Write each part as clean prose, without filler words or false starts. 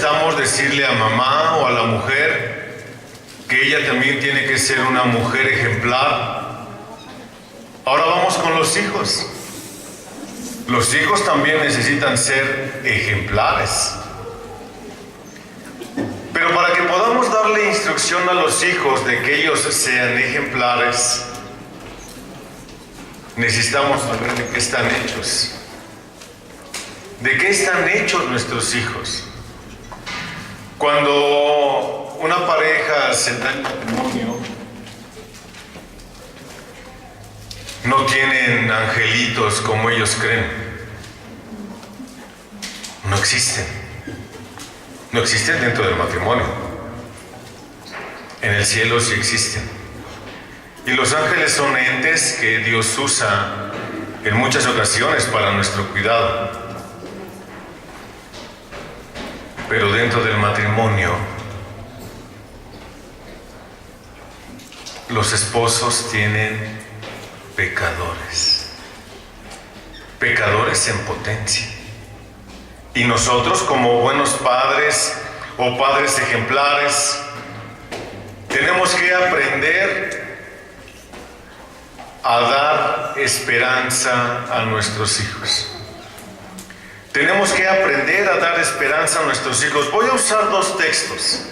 detestamos decirle a mamá o a la mujer que ella también tiene que ser una mujer ejemplar. Ahora vamos con los hijos. Los hijos también necesitan ser ejemplares. Pero para que podamos darle instrucción a los hijos de que ellos sean ejemplares, necesitamos saber de qué están hechos. ¿De qué están hechos nuestros hijos? Cuando una pareja se da el matrimonio, no tienen angelitos como ellos creen. No existen. No existen dentro del matrimonio. En el cielo sí existen. Y los ángeles son entes que Dios usa en muchas ocasiones para nuestro cuidado. Pero dentro del matrimonio, los esposos tienen pecadores. Pecadores en potencia. Y nosotros, como buenos padres o padres ejemplares, tenemos que aprender a dar esperanza a nuestros hijos. Tenemos que aprender a dar esperanza a nuestros hijos. Voy a usar dos textos.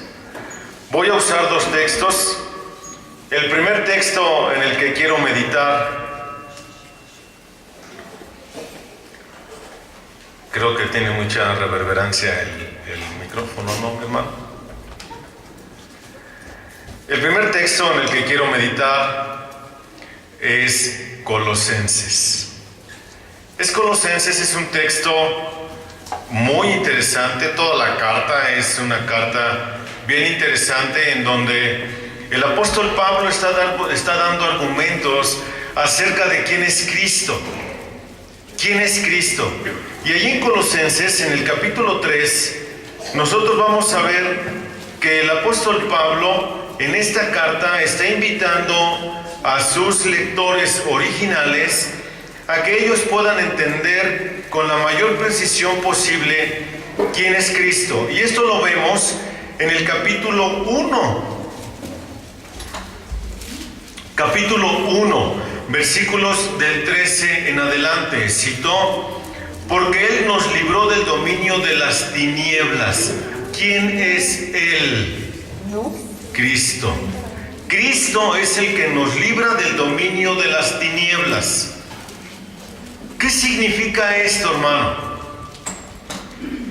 El primer texto en el que quiero meditar, creo que tiene mucha reverberancia el micrófono, ¿no, hermano? El primer texto en el que quiero meditar es Colosenses. Colosenses es un texto muy interesante. Toda la carta es una carta bien interesante en donde el apóstol Pablo está dando argumentos acerca de quién es Cristo. ¿Quién es Cristo? Y allí en Colosenses, en el capítulo 3, nosotros vamos a ver que el apóstol Pablo en esta carta está invitando a sus lectores originales a que ellos puedan entender con la mayor precisión posible quién es Cristo. Y esto lo vemos en el capítulo 1. Capítulo 1, versículos del 13 en adelante. Citó: porque Él nos libró del dominio de las tinieblas. ¿Quién es Él? Cristo. Cristo es el que nos libra del dominio de las tinieblas. ¿Qué significa esto, hermano?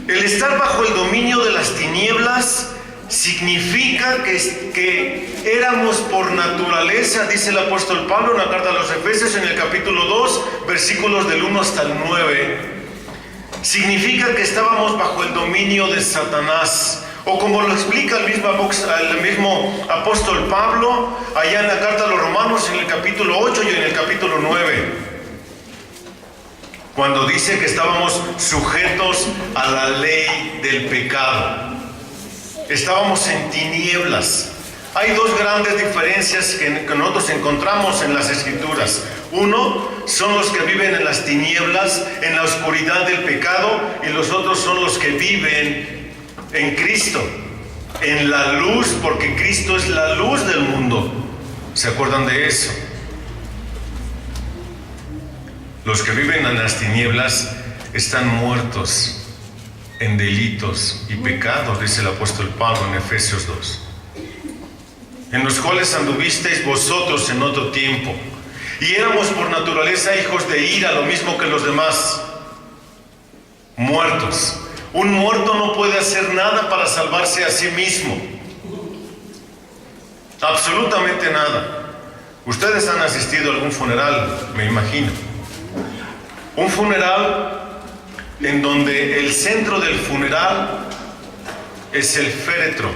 El estar bajo el dominio de las tinieblas significa que éramos por naturaleza, dice el apóstol Pablo en la carta a los Efesios en el capítulo 2, versículos del 1 hasta el 9. Significa que estábamos bajo el dominio de Satanás. O como lo explica el mismo apóstol Pablo allá en la carta a los Romanos en el capítulo 8 y en el capítulo 9. Cuando dice que estábamos sujetos a la ley del pecado. Estábamos en tinieblas. Hay dos grandes diferencias que nosotros encontramos en las Escrituras. Uno son los que viven en las tinieblas, en la oscuridad del pecado, y los otros son los que viven en Cristo, en la luz, porque Cristo es la luz del mundo. ¿Se acuerdan de eso? Los que viven en las tinieblas están muertos en delitos y pecados, dice el apóstol Pablo en Efesios 2, en los cuales anduvisteis vosotros en otro tiempo, y éramos por naturaleza hijos de ira, lo mismo que los demás, muertos. Un muerto no puede hacer nada para salvarse a sí mismo, absolutamente nada. Ustedes han asistido a algún funeral, me imagino. Un funeral en donde el centro del funeral es el féretro.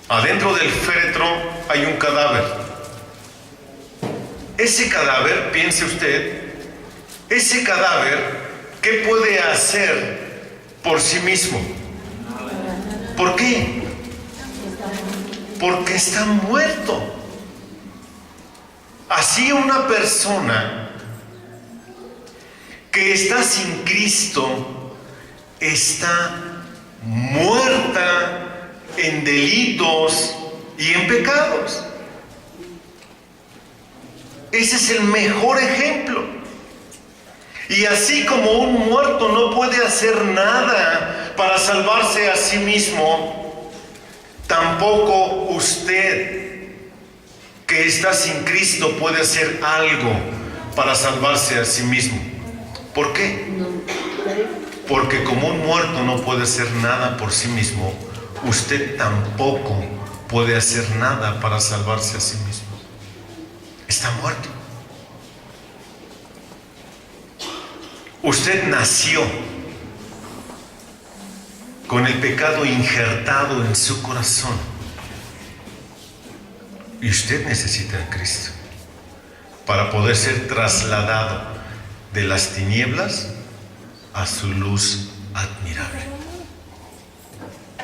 Adentro del féretro hay un cadáver. Ese cadáver, piense usted, ese cadáver, ¿qué puede hacer por sí mismo? ¿Por qué? Porque está muerto. Así una persona que está sin Cristo está muerta en delitos y en pecados. Ese es el mejor ejemplo. Y así como un muerto no puede hacer nada para salvarse a sí mismo, tampoco usted, que está sin Cristo, puede hacer algo para salvarse a sí mismo. ¿Por qué? Porque como un muerto no puede hacer nada por sí mismo, usted tampoco puede hacer nada para salvarse a sí mismo. Está muerto. Usted nació con el pecado injertado en su corazón. Y usted necesita a Cristo para poder ser trasladado de las tinieblas a su luz admirable.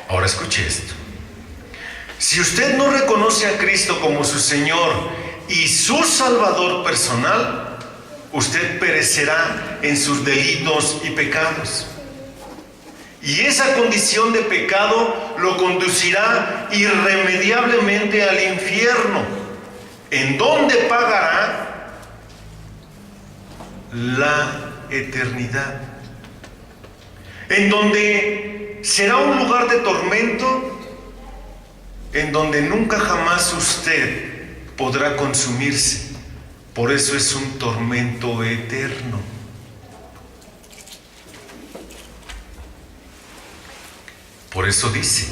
Ahora escuche esto. Si usted no reconoce a Cristo como su Señor y su Salvador personal, usted perecerá en sus delitos y pecados. Y esa condición de pecado lo conducirá irremediablemente al infierno, en donde pagará la eternidad, en donde será un lugar de tormento, en donde nunca jamás usted podrá consumirse. Por eso es un tormento eterno. Por eso dice,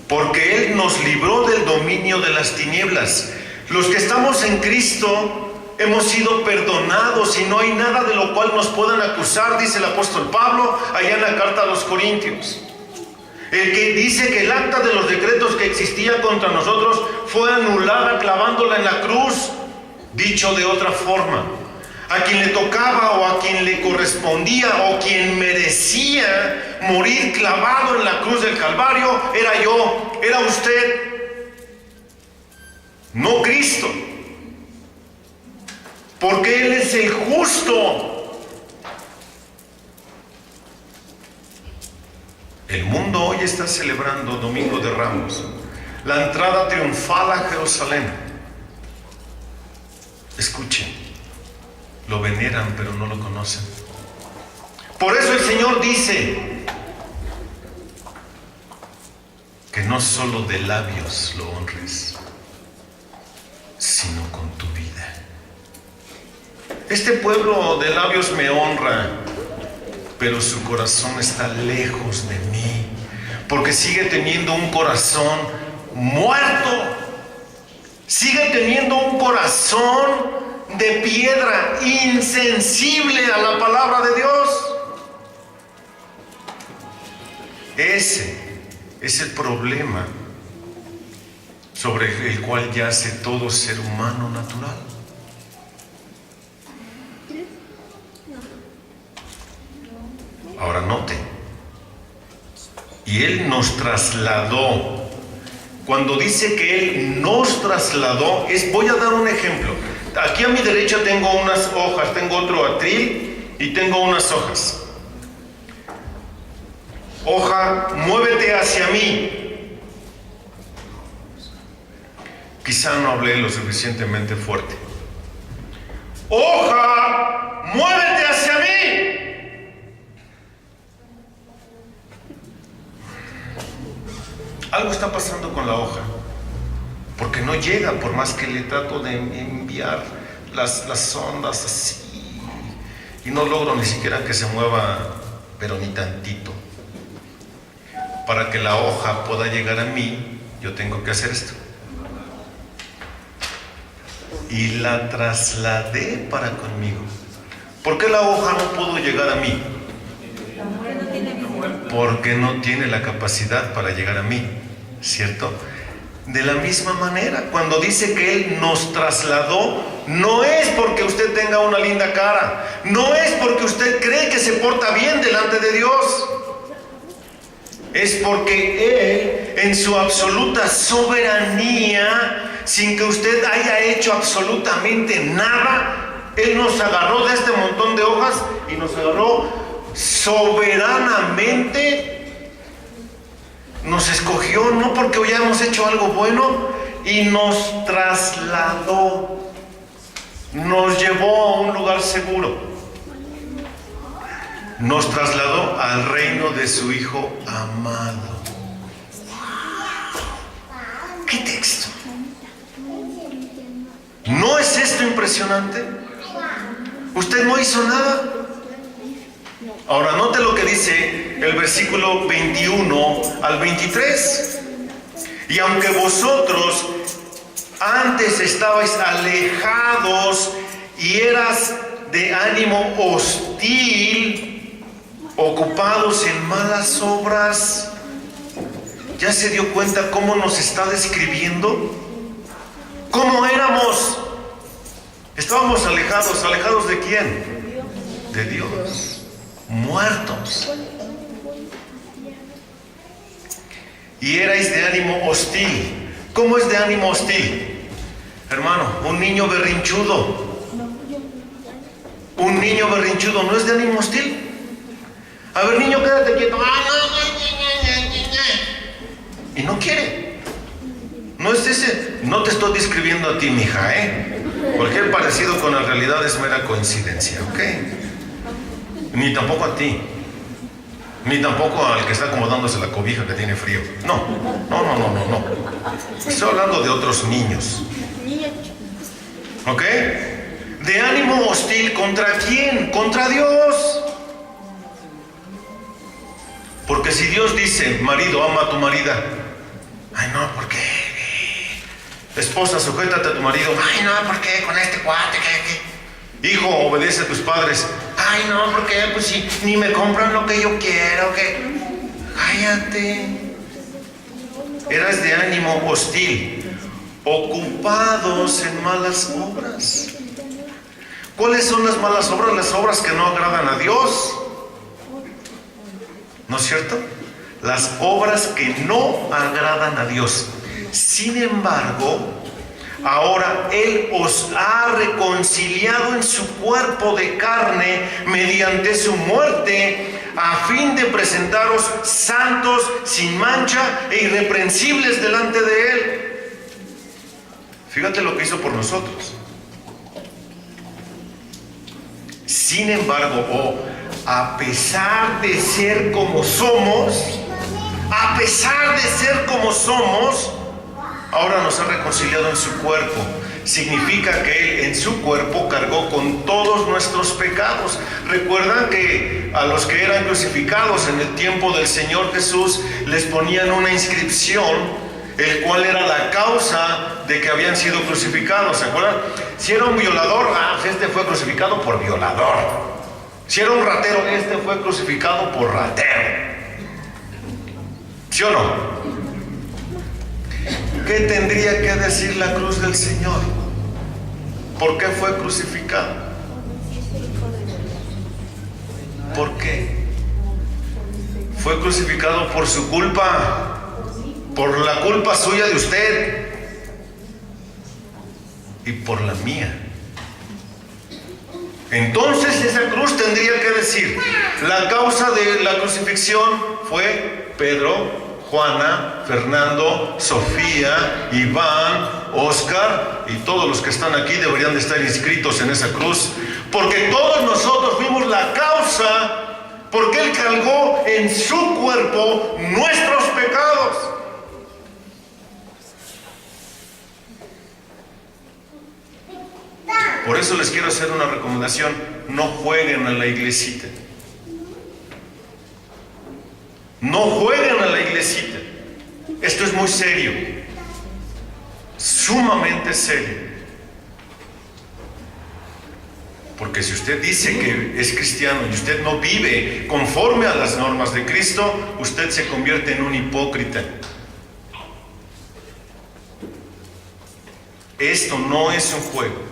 porque Él nos libró del dominio de las tinieblas. Los que estamos en Cristo hemos sido perdonados y no hay nada de lo cual nos puedan acusar, dice el apóstol Pablo allá en la carta a los Corintios. El que dice que el acta de los decretos que existía contra nosotros fue anulada clavándola en la cruz. Dicho de otra forma, a quien le tocaba o a quien le correspondía o quien merecía morir clavado en la cruz del Calvario era yo, era usted, no Cristo, porque Él es el justo. El mundo hoy está celebrando Domingo de Ramos, la entrada triunfal a Jerusalén. Escuchen, lo veneran pero no lo conocen. Por eso el Señor dice que no solo de labios lo honres, sino con tu vida. Este pueblo de labios me honra, pero su corazón está lejos de mí, porque sigue teniendo un corazón muerto. Sigue teniendo un corazón de piedra, insensible a la palabra de Dios. Ese es el problema sobre el cual yace todo ser humano natural. Ahora note, y Él nos trasladó. Cuando dice que Él nos trasladó, voy a dar un ejemplo. Aquí a mi derecha tengo unas hojas, tengo otro atril y tengo unas hojas. Hoja, muévete hacia mí. Quizá no hablé lo suficientemente fuerte. Hoja, muévete hacia mí. Algo está pasando con la hoja, porque no llega, por más que le trato de enviar las ondas así, y no logro ni siquiera que se mueva, pero ni tantito. Para que la hoja pueda llegar a mí, yo tengo que hacer esto. Y la trasladé para conmigo. ¿Por qué la hoja no pudo llegar a mí? Porque no tiene la capacidad para llegar a mí, ¿cierto? De la misma manera, cuando dice que Él nos trasladó, no es porque usted tenga una linda cara, no es porque usted cree que se porta bien delante de Dios, es porque Él, en su absoluta soberanía, sin que usted haya hecho absolutamente nada, Él nos agarró de este montón de hojas y nos agarró soberanamente nos escogió no porque hayamos hecho algo bueno y nos trasladó, nos llevó a un lugar seguro, nos trasladó al reino de su Hijo amado. ¿Qué texto? ¿No es esto impresionante? Usted no hizo nada. Ahora note lo que dice el versículo 21 al 23. Y aunque vosotros antes estabais alejados y eras de ánimo hostil, ocupados en malas obras. ¿Ya se dio cuenta cómo nos está describiendo? ¿Cómo éramos? Estábamos alejados. ¿Alejados de quién? De Dios. Muertos. Y erais de ánimo hostil. ¿Cómo es de ánimo hostil? Hermano, un niño berrinchudo. Un niño berrinchudo no es de ánimo hostil. A ver, niño, quédate quieto. Y no quiere. No es ese. No te estoy describiendo a ti, mija, Cualquier parecido con la realidad es mera coincidencia, ¿ok? Ni tampoco a ti. Ni tampoco al que está acomodándose la cobija que tiene frío. No. Estoy hablando de otros niños. ¿Ok? De ánimo hostil, ¿contra quién? Contra Dios. Porque si Dios dice, marido, ama a tu marida. Ay, no, ¿por qué? Esposa, sujétate a tu marido. Ay, no, ¿por qué? Con este cuate, ¿qué? Hijo, obedece a tus padres. Ay, no, ¿por qué? Pues si ni me compran lo que yo quiero, ¿qué? Cállate. Eras de ánimo hostil, ocupados en malas obras. ¿Cuáles son las malas obras? Las obras que no agradan a Dios. ¿No es cierto? Las obras que no agradan a Dios. Sin embargo, ahora Él os ha reconciliado en su cuerpo de carne mediante su muerte, a fin de presentaros santos, sin mancha e irreprensibles delante de Él. Fíjate lo que hizo por nosotros. Sin embargo, a pesar de ser como somos, ahora nos ha reconciliado en su cuerpo. Significa que Él en su cuerpo cargó con todos nuestros pecados. Recuerdan que a los que eran crucificados en el tiempo del Señor Jesús les ponían una inscripción, el cual era la causa de que habían sido crucificados. ¿Se acuerdan? Si era un violador, este fue crucificado por violador. Si era un ratero, este fue crucificado por ratero. ¿Sí o no? ¿Qué tendría que decir la cruz del Señor? ¿Por qué fue crucificado? ¿Por qué? Fue crucificado por su culpa, por la culpa suya de usted y por la mía. Entonces esa cruz tendría que decir, la causa de la crucifixión fue Pedro, Juana, Fernando, Sofía, Iván, Oscar y todos los que están aquí deberían de estar inscritos en esa cruz, porque todos nosotros fuimos la causa, porque Él cargó en su cuerpo nuestros pecados. Por eso les quiero hacer una recomendación: no jueguen a la iglesita. No jueguen a la iglesita. Esto es muy serio, sumamente serio. Porque si usted dice que es cristiano y usted no vive conforme a las normas de Cristo, usted se convierte en un hipócrita. Esto no es un juego.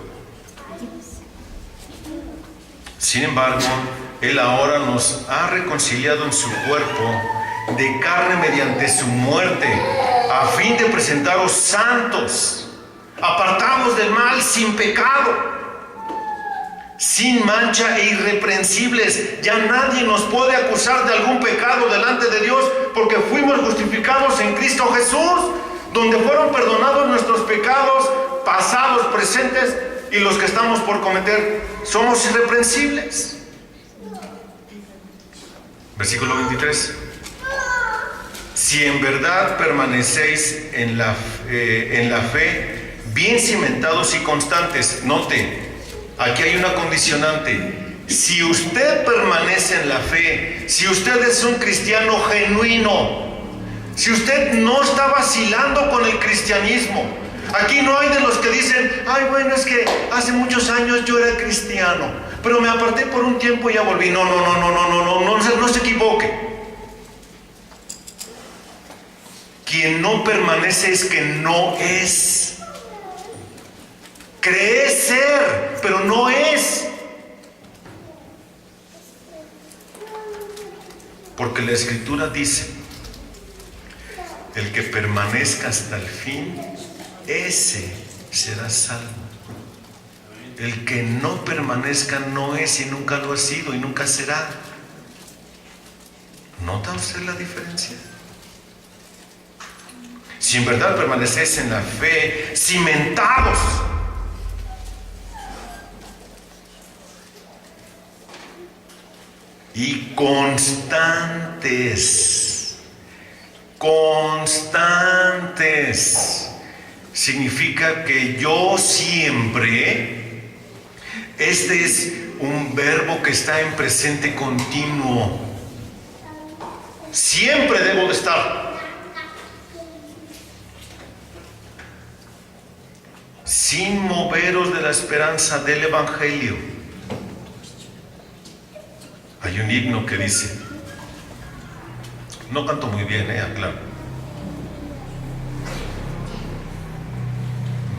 Sin embargo, Él ahora nos ha reconciliado en su cuerpo de carne mediante su muerte, a fin de presentaros santos, apartados del mal, sin pecado. sin mancha e irreprensibles. Ya nadie nos puede acusar de algún pecado delante de Dios, porque fuimos justificados en Cristo Jesús, donde fueron perdonados nuestros pecados pasados, presentes y los que estamos por cometer. Somos irreprensibles. Versículo 23. Si en verdad permanecéis en la fe, bien cimentados y constantes. Note, aquí hay una condicionante. Si usted permanece en la fe, si usted es un cristiano genuino, si usted no está vacilando con el cristianismo, aquí no hay de los que dicen, ay, bueno, es que hace muchos años yo era cristiano, pero me aparté por un tiempo y ya volví. No se equivoque. Quien no permanece es que no es. Cree ser, pero no es. Porque la Escritura dice, el que permanezca hasta el fin, ese será salvo. El que no permanezca no es y nunca lo ha sido y nunca será. ¿Nota usted la diferencia? Si en verdad permanecéis en la fe, cimentados, y constantes. Constantes significa que yo siempre, este es un verbo que está en presente continuo. Siempre debo de estar. Sin moveros de la esperanza del Evangelio. Hay un himno que dice, no canto muy bien, aclaro.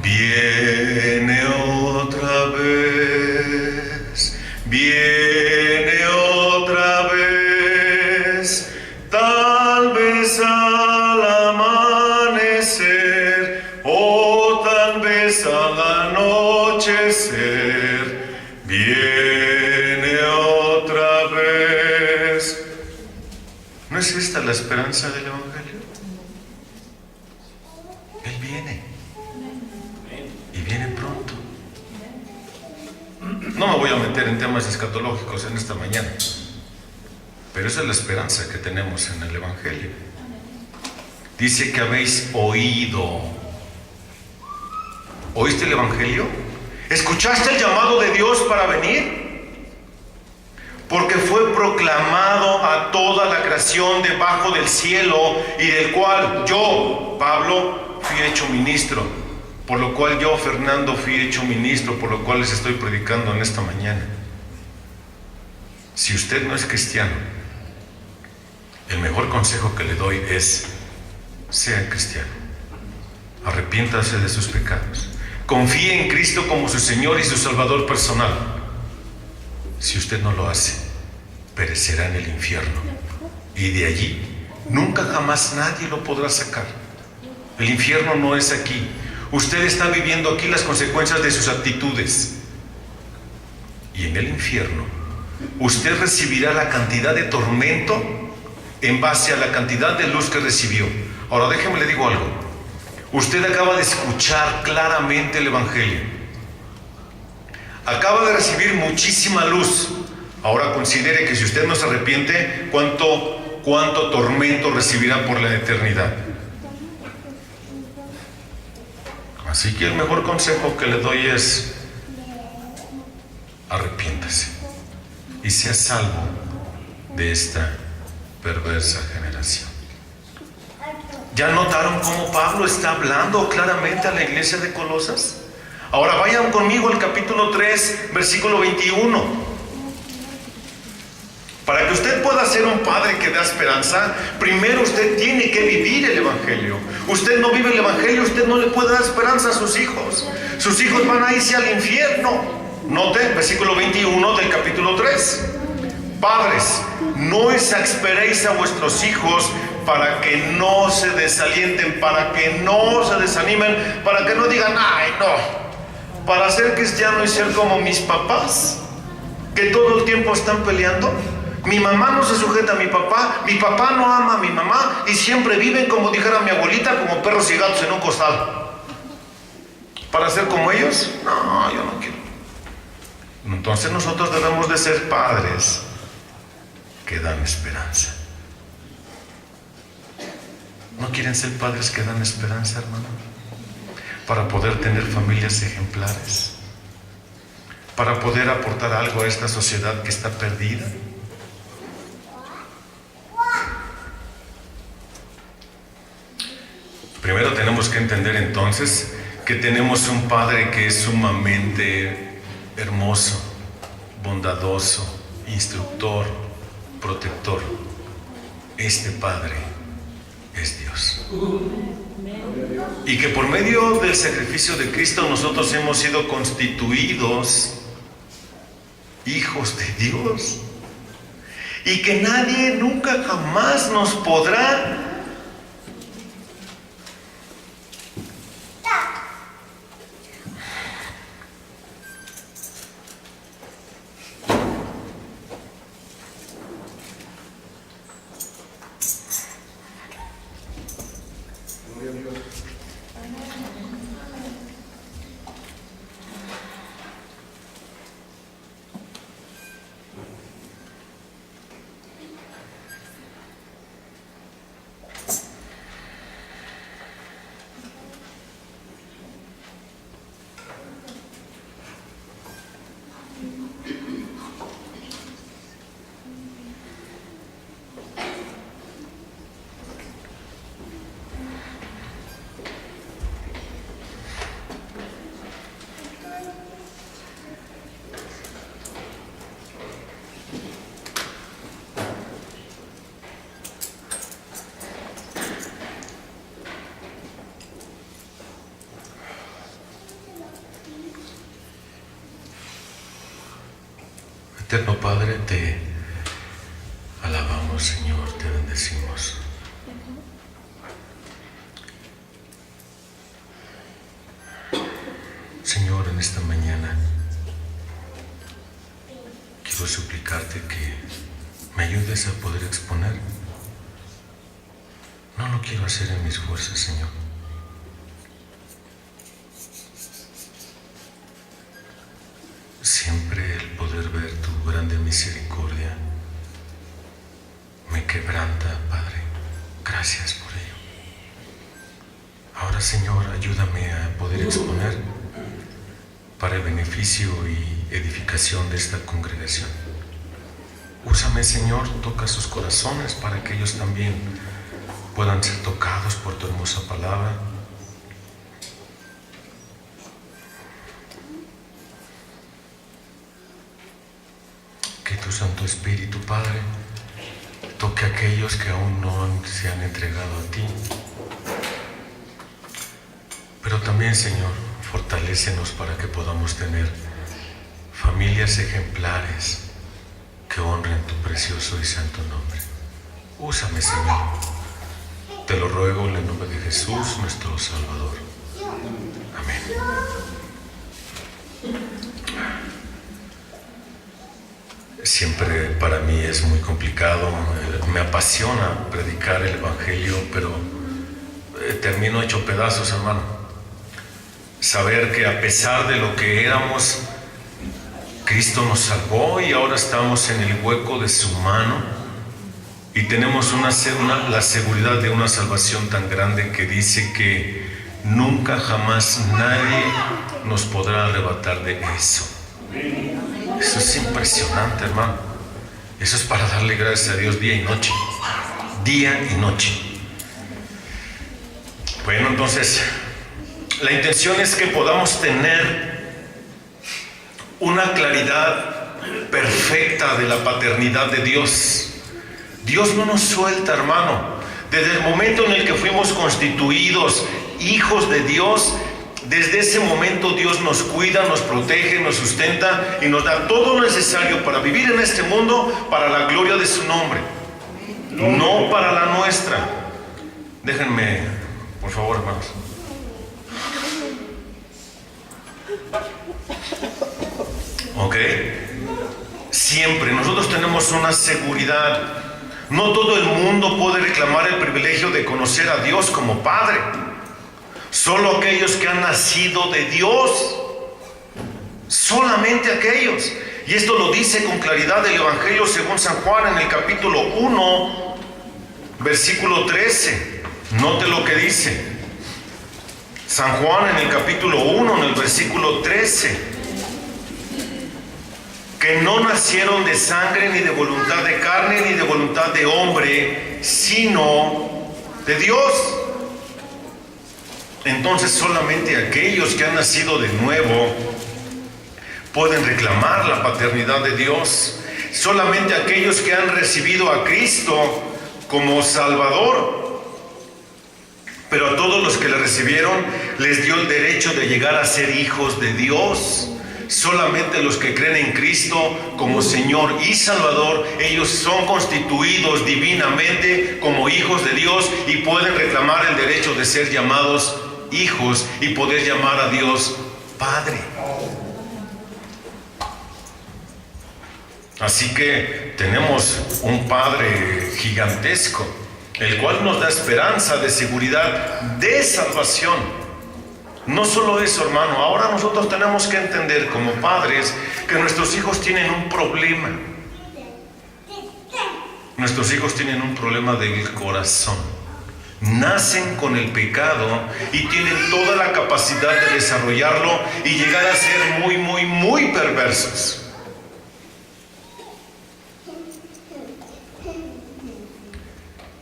Viene otra vez, viene otra vez, tal vez al amanecer, o tal vez al anochecer, viene otra vez. ¿No es esta la esperanza del Evangelio? Él viene. Y viene pronto. No me voy a meter en temas escatológicos en esta mañana, pero esa es la esperanza que tenemos en el Evangelio. Dice que habéis oído. ¿Oíste el Evangelio? ¿Escuchaste el llamado de Dios para venir? Porque fue proclamado a toda la creación debajo del cielo, y del cual yo, Pablo, fui hecho ministro. Por lo cual yo, Fernando, fui hecho ministro, por lo cual les estoy predicando en esta mañana. Si usted no es cristiano, el mejor consejo que le doy es, sea cristiano. Arrepiéntase de sus pecados. Confíe en Cristo como su Señor y su Salvador personal. Si usted no lo hace, perecerá en el infierno. Y de allí, nunca jamás nadie lo podrá sacar. El infierno no es aquí. Usted está viviendo aquí las consecuencias de sus actitudes. Y en el infierno, usted recibirá la cantidad de tormento en base a la cantidad de luz que recibió. Ahora déjeme le digo algo. Usted acaba de escuchar claramente el Evangelio. Acaba de recibir muchísima luz. Ahora considere que si usted no se arrepiente, cuánto tormento recibirá por la eternidad. Así que el mejor consejo que le doy es, arrepiéntase y sea salvo de esta perversa generación. ¿Ya notaron cómo Pablo está hablando claramente a la iglesia de Colosas? Ahora vayan conmigo al capítulo 3, versículo 21. Para que usted pueda ser un padre que da esperanza, primero usted tiene que vivir el Evangelio. Usted no vive el Evangelio, usted no le puede dar esperanza a sus hijos. Sus hijos van a irse al infierno. Note, versículo 21 del capítulo 3. Padres, no exasperéis a vuestros hijos para que no se desalienten, para que no se desanimen, para que no digan, ay no, para ser cristiano y ser como mis papás, que todo el tiempo están peleando. Mi mamá no se sujeta a mi papá no ama a mi mamá y siempre viven, como dijera mi abuelita, como perros y gatos en un costal. ¿Para ser como ellos? No, yo no quiero. Entonces nosotros debemos de ser padres que dan esperanza. ¿No quieren ser padres que dan esperanza, hermano? Para poder tener familias ejemplares, para poder aportar algo a esta sociedad que está perdida. Primero tenemos que entender entonces que tenemos un Padre que es sumamente hermoso, bondadoso, instructor, protector. Este Padre es Dios. Y que por medio del sacrificio de Cristo nosotros hemos sido constituidos hijos de Dios. Y que nadie nunca jamás nos podrá Eterno Padre, te alabamos, Señor, te bendecimos. Señor, en esta mañana quiero suplicarte que me ayudes a poder exponer. No lo quiero hacer en mis fuerzas, Señor. Siempre el poder ver tu grande misericordia me quebranta, Padre. Gracias por ello. Ahora, Señor, ayúdame a poder exponer para el beneficio y edificación de esta congregación. Úsame, Señor, toca sus corazones para que ellos también puedan ser tocados por tu hermosa palabra. Que tu Santo Espíritu, Padre, toque a aquellos que aún no se han entregado a ti. Pero también, Señor, fortalécenos para que podamos tener familias ejemplares que honren tu precioso y santo nombre. Úsame, Señor. Te lo ruego en el nombre de Jesús, nuestro Salvador. Amén. Siempre para mí es muy complicado, me apasiona predicar el Evangelio, pero termino hecho pedazos, hermano. Saber que a pesar de lo que éramos, Cristo nos salvó y ahora estamos en el hueco de su mano y tenemos la seguridad de una salvación tan grande que dice que nunca jamás nadie nos podrá arrebatar de eso. Eso es impresionante, hermano. Eso es para darle gracias a Dios día y noche. Día y noche. Bueno, entonces, la intención es que podamos tener una claridad perfecta de la paternidad de Dios. Dios no nos suelta, hermano. Desde el momento en el que fuimos constituidos hijos de Dios, desde ese momento Dios nos cuida, nos protege, nos sustenta y nos da todo lo necesario para vivir en este mundo para la gloria de su nombre, no para la nuestra. Déjenme, por favor, hermanos. Ok. siempre. Nosotros tenemos una seguridad. No todo el mundo puede reclamar el privilegio de conocer a Dios como Padre. Solo aquellos que han nacido de Dios. Solamente aquellos. Y esto lo dice con claridad el Evangelio según San Juan en el capítulo 1, versículo 13. Note lo que dice. San Juan en el capítulo 1, en el versículo 13. Que no nacieron de sangre, ni de voluntad de carne, ni de voluntad de hombre, sino de Dios. Entonces solamente aquellos que han nacido de nuevo pueden reclamar la paternidad de Dios. Solamente aquellos que han recibido a Cristo como Salvador. Pero a todos los que le recibieron les dio el derecho de llegar a ser hijos de Dios. Solamente los que creen en Cristo como Señor y Salvador, ellos son constituidos divinamente como hijos de Dios y pueden reclamar el derecho de ser llamados hijos y poder llamar a Dios Padre. Así que tenemos un Padre gigantesco, el cual nos da esperanza de seguridad, de salvación. No solo eso, hermano, ahora nosotros tenemos que entender como padres que nuestros hijos tienen un problema. Nuestros hijos tienen un problema del corazón. Nacen con el pecado y tienen toda la capacidad de desarrollarlo y llegar a ser muy perversos.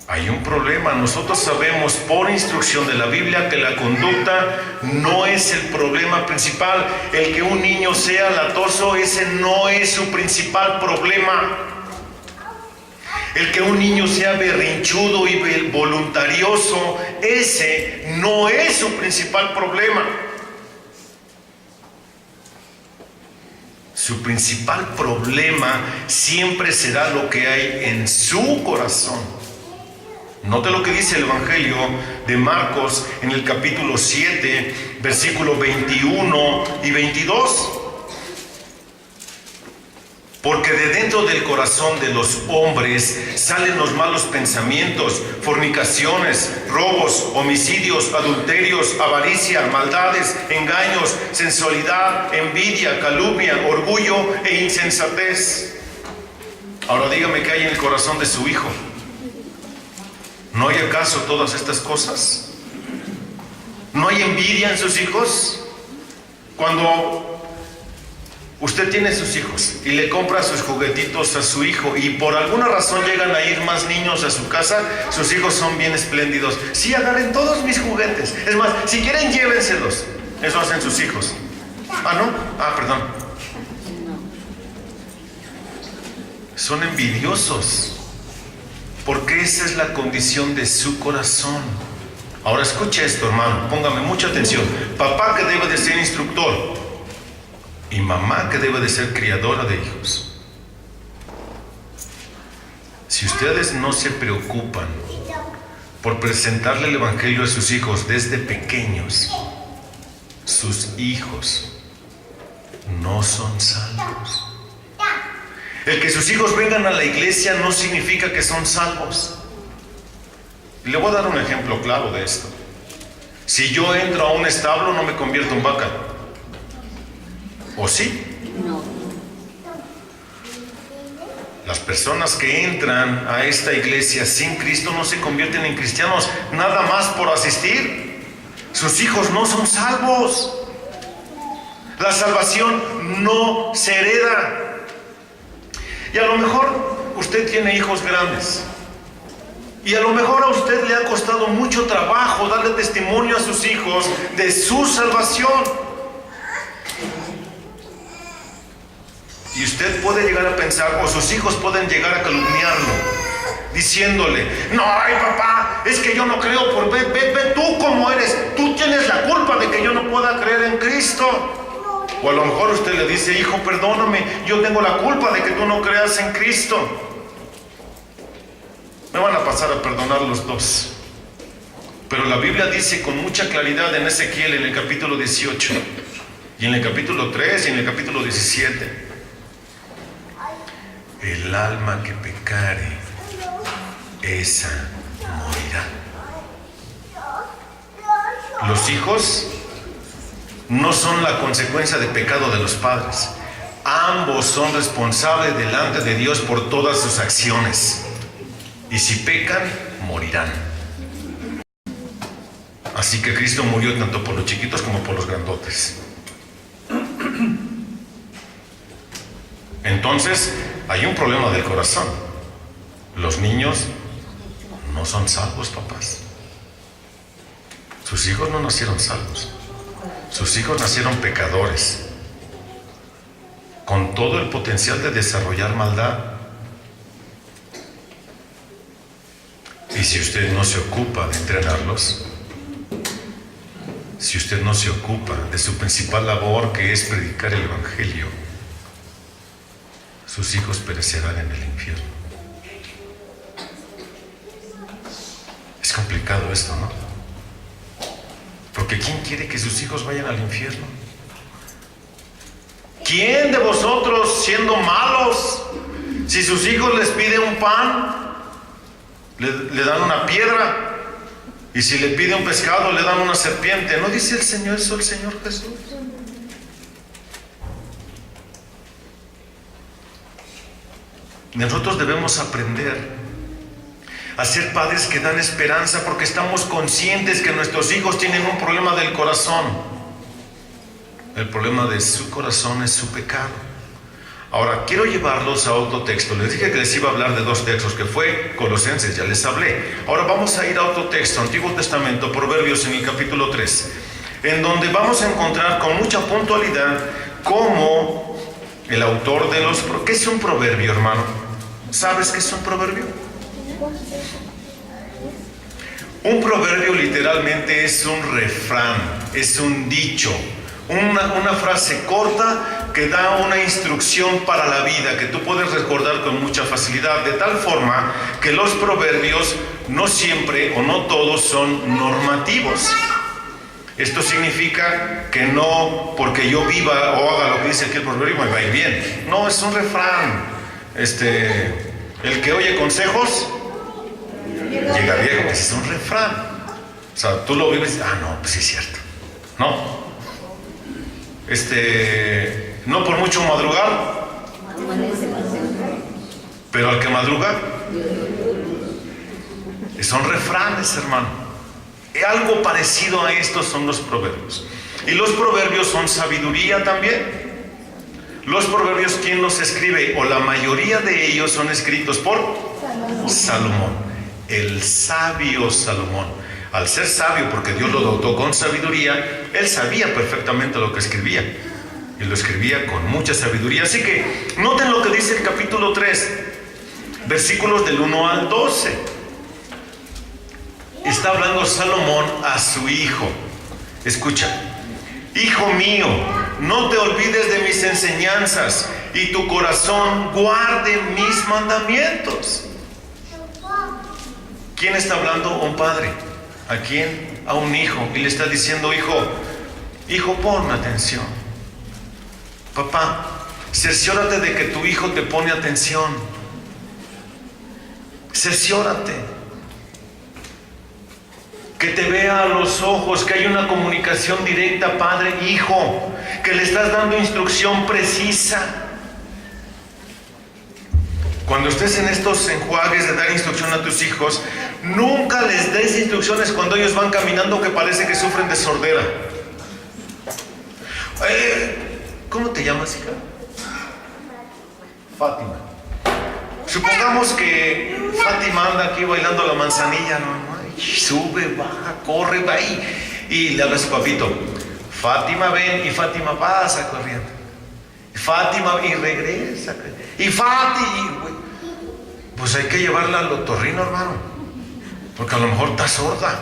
Hay un problema. Nosotros sabemos por instrucción de la Biblia que la conducta no es el problema principal. El que un niño sea latoso, ese no es su principal problema. El que un niño sea berrinchudo y voluntarioso, ese no es su principal problema. Su principal problema siempre será lo que hay en su corazón. Note lo que dice el Evangelio de Marcos en el capítulo 7, versículos 21 y 22. Porque de dentro del corazón de los hombres salen los malos pensamientos, fornicaciones, robos, homicidios, adulterios, avaricia, maldades, engaños, sensualidad, envidia, calumnia, orgullo e insensatez. Ahora dígame qué hay en el corazón de su hijo. ¿No hay acaso todas estas cosas? ¿No hay envidia en sus hijos? Cuando usted tiene sus hijos y le compra sus juguetitos a su hijo y por alguna razón llegan a ir más niños a su casa, sus hijos son bien espléndidos. Sí, agarren todos mis juguetes. Es más, si quieren, llévenselos. Eso hacen sus hijos. Ah, ¿no? Ah, perdón. Son envidiosos. Porque esa es la condición de su corazón. Ahora escuche esto, hermano, póngame mucha atención. Papá que debe de ser instructor y mamá que debe de ser criadora de hijos. Si ustedes no se preocupan por presentarle el Evangelio a sus hijos desde pequeños, sus hijos no son salvos. El que sus hijos vengan a la iglesia no significa que son salvos. Le voy a dar un ejemplo claro de esto. Si yo entro a un establo, no me convierto en vaca. ¿O sí? No. Las personas que entran a esta iglesia sin Cristo no se convierten en cristianos nada más por asistir. Sus hijos no son salvos. La salvación no se hereda. Y a lo mejor usted tiene hijos grandes. Y a lo mejor a usted le ha costado mucho trabajo darle testimonio a sus hijos de su salvación. Y usted puede llegar a pensar, o sus hijos pueden llegar a calumniarlo, diciéndole: no, ay papá, es que yo no creo, por ve tú cómo eres, tú tienes la culpa de que yo no pueda creer en Cristo. O a lo mejor usted le dice: hijo, perdóname, yo tengo la culpa de que tú no creas en Cristo. Me van a pasar a perdonar los dos. Pero la Biblia dice con mucha claridad en Ezequiel, en el capítulo 18, y en el capítulo 3, y en el capítulo 17, el alma que pecare, esa morirá. Los hijos no son la consecuencia del pecado de los padres. Ambos son responsables delante de Dios por todas sus acciones. Y si pecan, morirán. Así que Cristo murió tanto por los chiquitos como por los grandotes. Entonces, hay un problema del corazón. Los niños no son salvos, papás. Sus hijos no nacieron salvos. Sus hijos nacieron pecadores, con todo el potencial de desarrollar maldad. Y si usted no se ocupa de entrenarlos, si usted no se ocupa de su principal labor, que es predicar el Evangelio, sus hijos perecerán en el infierno. Es complicado esto, ¿no? Porque ¿quién quiere que sus hijos vayan al infierno? ¿Quién de vosotros, siendo malos, si sus hijos les piden un pan, le dan una piedra? Y si le pide un pescado, le dan una serpiente. ¿No dice el Señor eso, el Señor Jesús? Nosotros debemos aprender a ser padres que dan esperanza, porque estamos conscientes que nuestros hijos tienen un problema del corazón. El problema de su corazón es su pecado. Ahora, quiero llevarlos a otro texto. Les dije que les iba a hablar de dos textos, que fue Colosenses, ya les hablé. Ahora vamos a ir a otro texto, Antiguo Testamento, Proverbios en el capítulo 3, en donde vamos a encontrar con mucha puntualidad cómo el autor de los... ¿Qué es un proverbio, hermano? ¿Sabes qué es un proverbio? Un proverbio literalmente es un refrán, es un dicho, una frase corta que da una instrucción para la vida que tú puedes recordar con mucha facilidad, de tal forma que los proverbios no siempre o no todos son normativos. Esto significa que no porque yo viva o haga lo que dice aquí el proverbio me va a ir bien. No, es un refrán. El que oye consejos llega viejo, es un refrán. O sea, tú lo vives, no, pues sí es cierto. No. No por mucho madrugar, pero al que madruga, son refranes, hermano. Algo parecido a esto son los proverbios. Y los proverbios son sabiduría también. Los proverbios, ¿quién los escribe? O la mayoría de ellos son escritos por Salomón, el sabio Salomón. Al ser sabio, porque Dios lo dotó con sabiduría, él sabía perfectamente lo que escribía. Y lo escribía con mucha sabiduría. Así que noten lo que dice el capítulo 3, versículos del 1 al 12. Está hablando Salomón a su hijo. Escucha: hijo mío, no te olvides de mis enseñanzas, y tu corazón guarde mis mandamientos. ¿Quién está hablando? Un padre. ¿A quién? A un hijo. Y le está diciendo: hijo, ponme atención. Papá, cerciórate de que tu hijo te pone atención. Cerciórate. Que te vea a los ojos, que hay una comunicación directa, padre-hijo, que le estás dando instrucción precisa. Cuando estés en estos enjuagues de dar instrucción a tus hijos, nunca les des instrucciones cuando ellos van caminando que parece que sufren de sordera. ¿Cómo te llamas, hija? Fátima. Supongamos que Fátima anda aquí bailando la manzanilla, ¿no? Sube, baja, corre, va ahí. Y le habla a su papito: Fátima, ven. Y Fátima pasa corriendo. Fátima, y regresa. Y Fátima, pues hay que llevarla al otorrino, hermano, porque a lo mejor está sorda.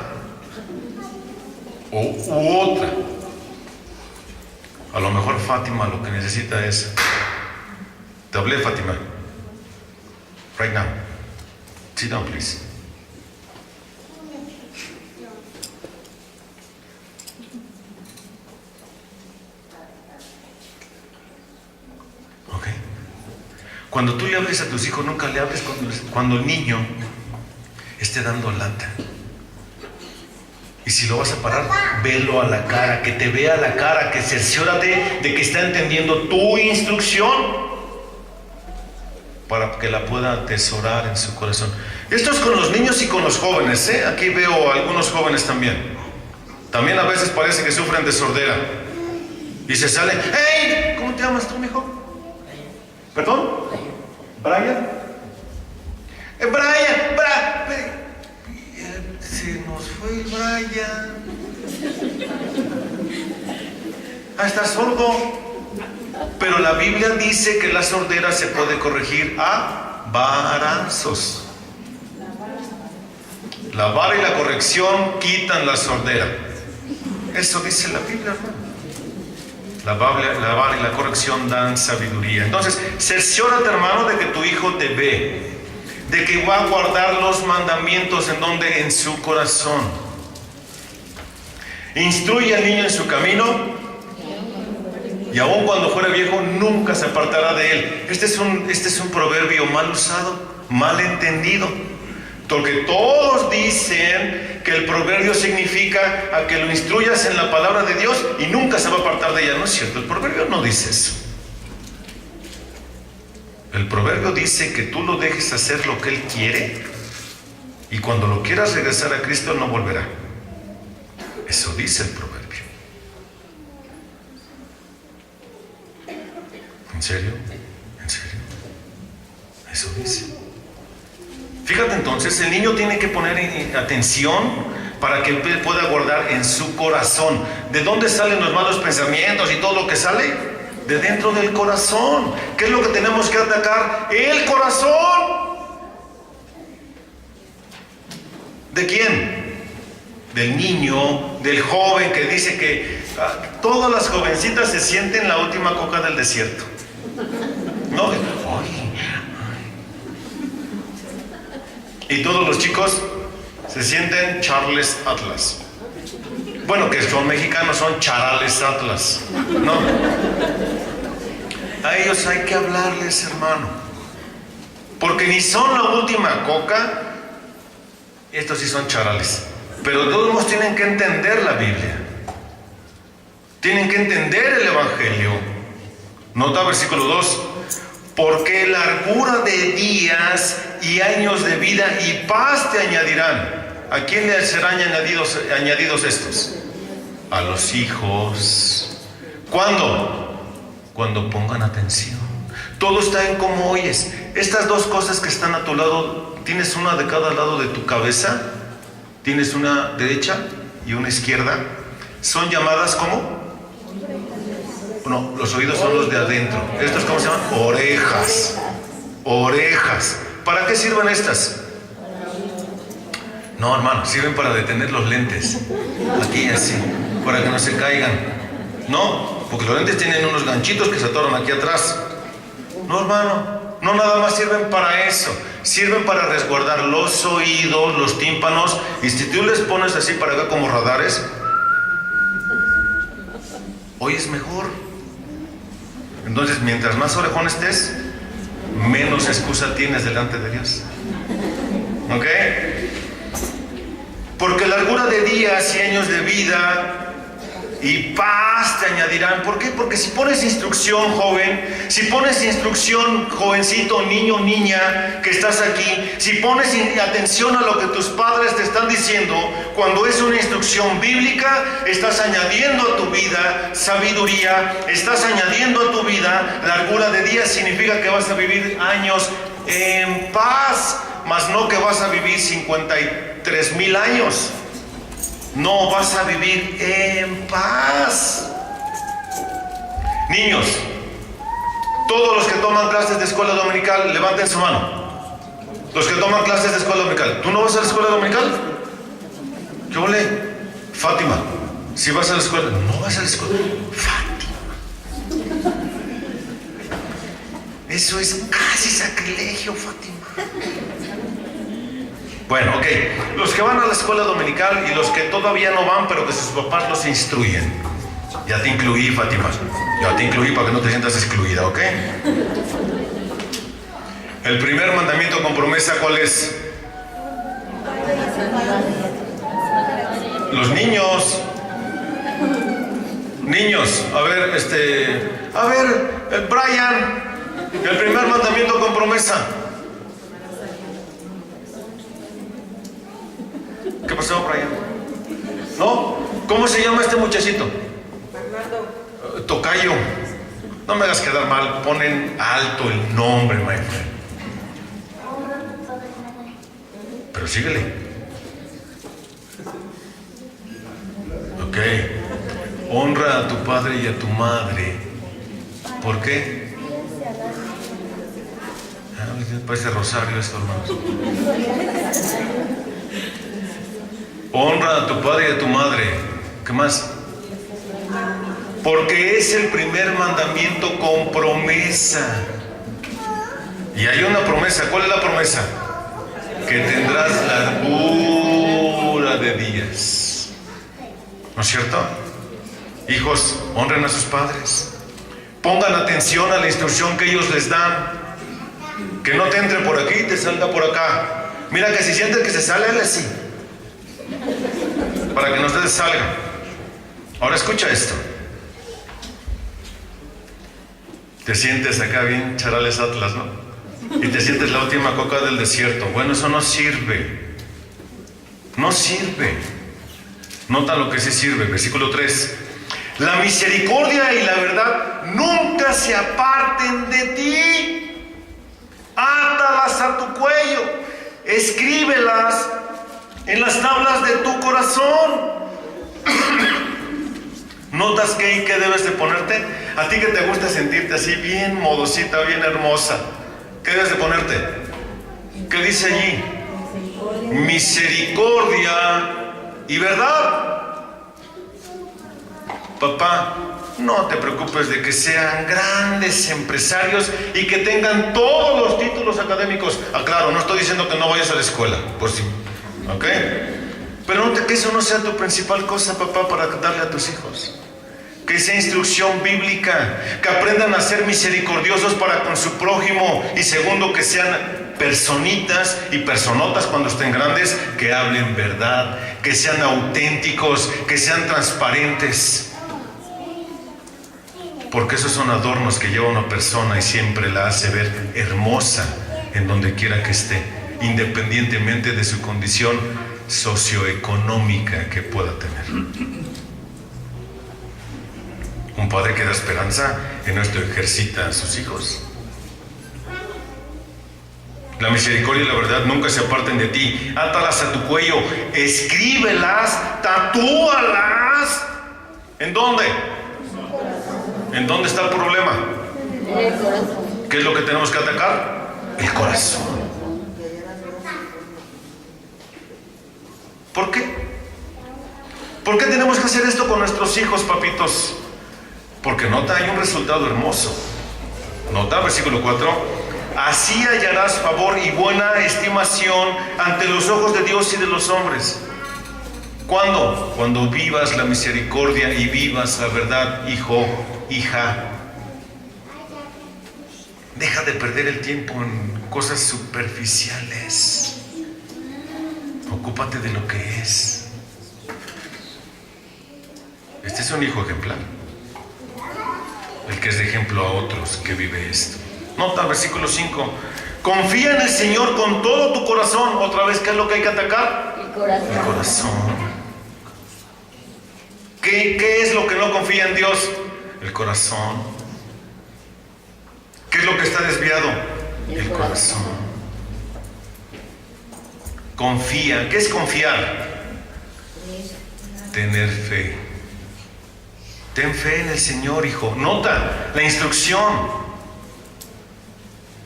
U otra. A lo mejor Fátima lo que necesita es: te hablé, Fátima. Right now. Sit down, please. Cuando tú le hables a tus hijos, nunca le hables cuando el niño esté dando lata. Y si lo vas a parar, velo a la cara, que te vea a la cara, que cerciórate de que está entendiendo tu instrucción para que la pueda atesorar en su corazón. Esto es con los niños y con los jóvenes, ¿eh? Aquí veo a algunos jóvenes también. También a veces parece que sufren de sordera. Y se salen, ¡hey! ¿Cómo te llamas tú, mijo? ¿Perdón? ¿Brian? Se nos fue el Brian. Está sordo. Pero la Biblia dice que la sordera se puede corregir a varazos. La vara y la corrección quitan la sordera. Eso dice la Biblia, hermano. La vara y la corrección dan sabiduría. Entonces, cerciórate, hermano, de que tu hijo te ve, de que va a guardar los mandamientos en donde, en su corazón. Instruye al niño en su camino, y aun cuando fuera viejo, nunca se apartará de él. Este es un proverbio mal usado, mal entendido. Porque todos dicen que el proverbio significa a que lo instruyas en la palabra de Dios y nunca se va a apartar de ella. No es cierto, el proverbio no dice eso. El proverbio dice que tú lo dejes hacer lo que él quiere y cuando lo quieras regresar a Cristo no volverá. Eso dice el proverbio. ¿En serio? ¿En serio? Eso dice. Fíjate entonces, el niño tiene que poner atención para que él pueda guardar en su corazón. ¿De dónde salen los malos pensamientos y todo lo que sale? De dentro del corazón. ¿Qué es lo que tenemos que atacar? El corazón. ¿De quién? Del niño, del joven que dice que todas las jovencitas se sienten la última coca del desierto. No, y todos los chicos se sienten Charles Atlas. Bueno, que son mexicanos, son Charales Atlas, ¿no? A ellos hay que hablarles, hermano. Porque ni son la última coca, estos sí son charales. Pero todos tienen que entender la Biblia. Tienen que entender el Evangelio. Nota versículo 2. Porque largura de días y años de vida y paz te añadirán. ¿A quién le serán añadidos estos? A los hijos. ¿Cuándo? Cuando pongan atención. Todo está en cómo oyes. Estas dos cosas que están a tu lado, tienes una de cada lado de tu cabeza. Tienes una derecha y una izquierda. Son llamadas ¿cómo? No, los oídos son los de adentro. ¿Estos cómo se llaman? Orejas. Orejas. ¿Para qué sirven estas? No, hermano, sirven para detener los lentes. Aquí así, para que no se caigan. No, porque los lentes tienen unos ganchitos que se atoran aquí atrás. No, hermano, no nada más sirven para eso. Sirven para resguardar los oídos, los tímpanos. Y si tú les pones así para acá como radares, oyes mejor. Entonces, mientras más orejón estés, menos excusa tienes delante de Dios. ¿Ok? Porque largura de días y años de vida y paz te añadirán. ¿Por qué? Porque si pones instrucción, joven, si pones instrucción, jovencito, niño, niña, que estás aquí, si pones atención a lo que tus padres te están diciendo, cuando es una instrucción bíblica, estás añadiendo a tu vida sabiduría, estás añadiendo a tu vida largura de días, significa que vas a vivir años en paz, mas no que vas a vivir 53,000 años. No, vas a vivir en paz. Niños, todos los que toman clases de escuela dominical, levanten su mano. Los que toman clases de escuela dominical. ¿Tú no vas a la escuela dominical? ¿Qué ole? Fátima, si vas a la escuela. No vas a la escuela. Fátima. Eso es casi sacrilegio, Fátima. Bueno, ok. Los que van a la escuela dominical y los que todavía no van, pero que sus papás los instruyen. Ya te incluí, Fátima. Ya te incluí para que no te sientas excluida, ¿ok? El primer mandamiento con promesa, ¿cuál es? Los niños. Niños, a ver, Brian, el primer mandamiento con promesa. ¿Qué pasó, Brian? ¿No? ¿Cómo se llama este muchachito? Fernando. Tocayo. No me hagas quedar mal, ponen alto el nombre, my friend. Pero síguele. Ok. Honra a tu padre y a tu madre. ¿Por qué? Parece rosario esto, hermanos. Honra a tu padre y a tu madre. ¿Qué más? Porque es el primer mandamiento con promesa. Y hay una promesa. ¿Cuál es la promesa? Que tendrás largura de días. ¿No es cierto? Hijos, honren a sus padres. Pongan atención a la instrucción que ellos les dan. Que no te entre por aquí y te salga por acá. Mira que si sientes que se sale, hazle así, para que no te salga. Ahora escucha esto. Te sientes acá bien charales Atlas, ¿no? Y te sientes la última coca del desierto. Bueno, eso no sirve. No sirve. Nota lo que sí sirve. Versículo 3. La misericordia y la verdad nunca se aparten de ti. Átalas a tu cuello. Escríbelas en las tablas de tu corazón. ¿Notas qué debes de ponerte? A ti que te gusta sentirte así bien modosita, bien hermosa, ¿qué debes de ponerte? ¿Qué dice allí? Misericordia y verdad. Papá, no te preocupes de que sean grandes empresarios y que tengan todos los títulos académicos. Claro, no estoy diciendo que no vayas a la escuela, por si, ¿ok? Pero que eso no sea tu principal cosa, papá, para darle a tus hijos. Que sea instrucción bíblica, que aprendan a ser misericordiosos para con su prójimo. Y segundo, que sean personitas y personotas cuando estén grandes, que hablen verdad, que sean auténticos, que sean transparentes. Porque esos son adornos que lleva una persona y siempre la hace ver hermosa en donde quiera que esté, independientemente de su condición socioeconómica que pueda tener. Un padre que da esperanza en esto ejercita a sus hijos. La misericordia y la verdad nunca se aparten de ti. Átalas a tu cuello, escríbelas, tatúalas. ¿En dónde? ¿En dónde está el problema? ¿Qué es lo que tenemos que atacar? El corazón. ¿Por qué? ¿Por qué tenemos que hacer esto con nuestros hijos, papitos? Porque nota, hay un resultado hermoso. Nota, versículo 4. Así hallarás favor y buena estimación ante los ojos de Dios y de los hombres. ¿Cuándo? Cuando vivas la misericordia y vivas la verdad, hijo, hija. Deja de perder el tiempo en cosas superficiales. Ocúpate de lo que es. Este es un hijo ejemplar. El que es de ejemplo a otros, que vive esto. Nota, versículo 5. Confía en el Señor con todo tu corazón. Otra vez, ¿qué es lo que hay que atacar? El corazón. El corazón. ¿Qué es lo que no confía en Dios? El corazón. ¿Qué es lo que está desviado? El corazón. Confía. ¿Qué es confiar? Tener fe. Ten fe en el Señor, hijo. Nota la instrucción.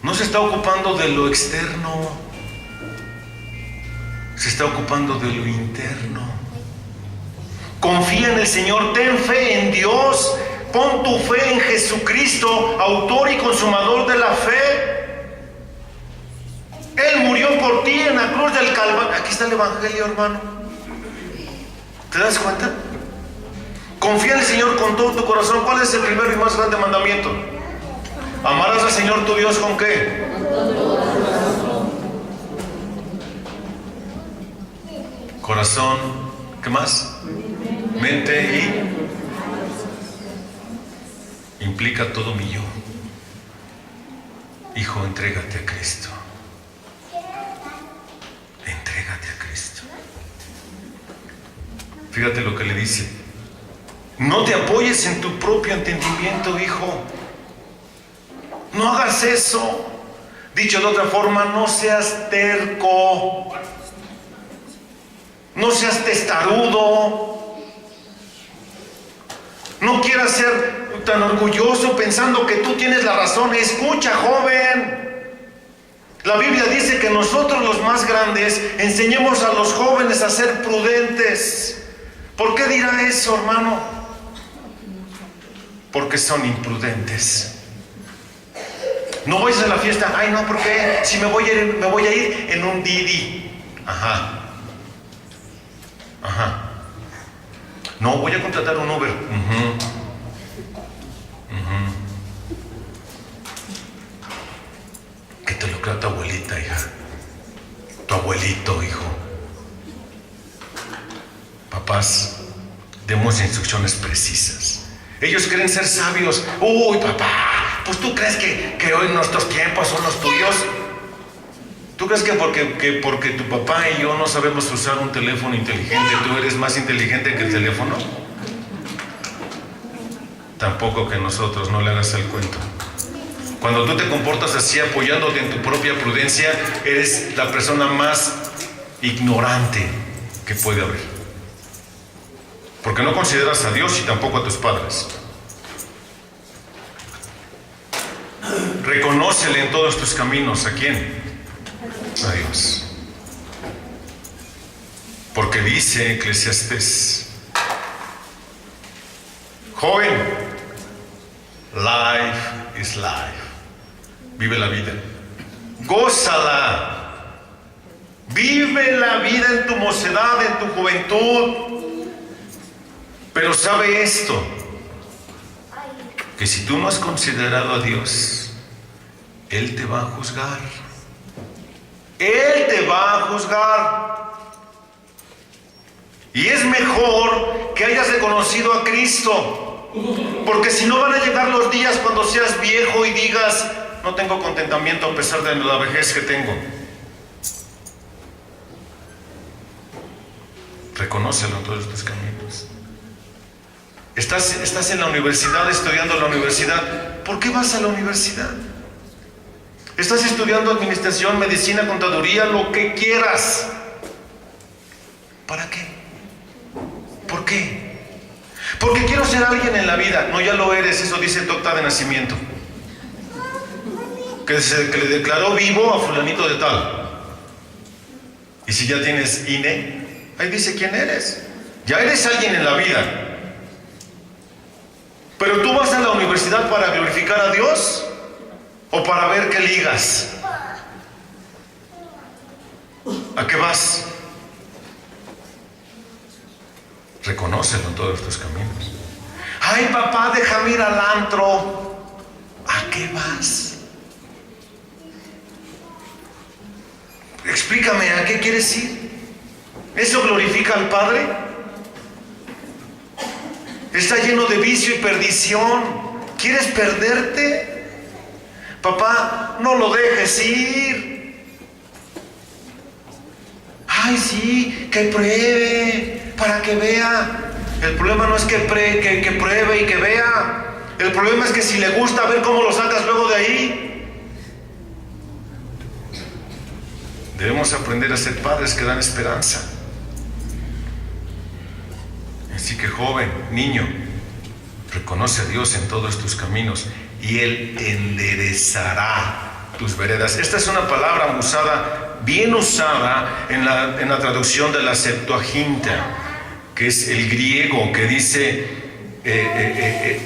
No se está ocupando de lo externo, se está ocupando de lo interno. Confía en el Señor, ten fe en Dios, pon tu fe en Jesucristo, autor y consumador de la fe. Él murió por ti en la cruz del Calvario. Aquí está el Evangelio, hermano. ¿Te das cuenta? Confía en el Señor con todo tu corazón. ¿Cuál es el primero y más grande mandamiento? Amarás al Señor tu Dios ¿con qué? Corazón, ¿qué más? Mente y implica todo mi yo. Hijo, entrégate a Cristo. Entrégate a Cristo. Fíjate lo que le dice. No te apoyes en tu propio entendimiento, hijo. No hagas eso. Dicho de otra forma, no seas terco. No seas testarudo. No quieras ser tan orgulloso pensando que tú tienes la razón. Escucha, joven. La Biblia dice que nosotros los más grandes enseñemos a los jóvenes a ser prudentes. ¿Por qué dirá eso, hermano? Porque son imprudentes. No vayas a la fiesta. Ay, no, porque si me voy a ir en un Didi. Ajá. No, voy a contratar un Uber. Que te lo crea tu abuelita, hija. Tu abuelito, hijo. Papás, demos instrucciones precisas. Ellos creen ser sabios. Uy, papá, pues tú crees que hoy nuestros tiempos son los tuyos. ¿Tú crees que porque tu papá y yo no sabemos usar un teléfono inteligente, tú eres más inteligente que el teléfono? Tampoco que nosotros, no le hagas el cuento. Cuando tú te comportas así, apoyándote en tu propia prudencia, eres la persona más ignorante que puede haber. Porque no consideras a Dios y tampoco a tus padres. Reconócele en todos tus caminos. ¿A quién? A Dios. Porque dice Eclesiastés, joven, life is life. Vive la vida. Gózala. Vive la vida en tu mocedad, en tu juventud. Pero sabe esto, que si tú no has considerado a Dios, Él te va a juzgar. Él te va a juzgar. Y es mejor que hayas reconocido a Cristo, porque si no van a llegar los días cuando seas viejo y digas, no tengo contentamiento a pesar de la vejez que tengo. Reconócelo en todos tus caminos. Estás en la universidad, estudiando en la universidad. ¿Por qué vas a la universidad? Estás estudiando administración, medicina, contaduría, lo que quieras. ¿Para qué? ¿Por qué? Porque quiero ser alguien en la vida. No, ya lo eres, eso dice tu acta de nacimiento. Que le declaró vivo a fulanito de tal. Y si ya tienes INE, ahí dice quién eres. Ya eres alguien en la vida. Pero tú vas a la universidad para glorificar a Dios o para ver qué ligas. ¿A qué vas? Reconócelo en todos tus caminos. Ay, papá, déjame ir al antro. ¿A qué vas? Explícame, ¿a qué quieres ir? ¿Eso glorifica al Padre? Está lleno de vicio y perdición. ¿Quieres perderte? Papá, no lo dejes ir. Ay, sí, que pruebe, para que vea. El problema no es que pruebe y que vea. El problema es que si le gusta, a ver cómo lo sacas luego de ahí. Debemos aprender a ser padres que dan esperanza. Así que joven, niño, reconoce a Dios en todos tus caminos y Él enderezará tus veredas. Esta es una palabra usada, bien usada en la traducción de la Septuaginta, que es el griego, que dice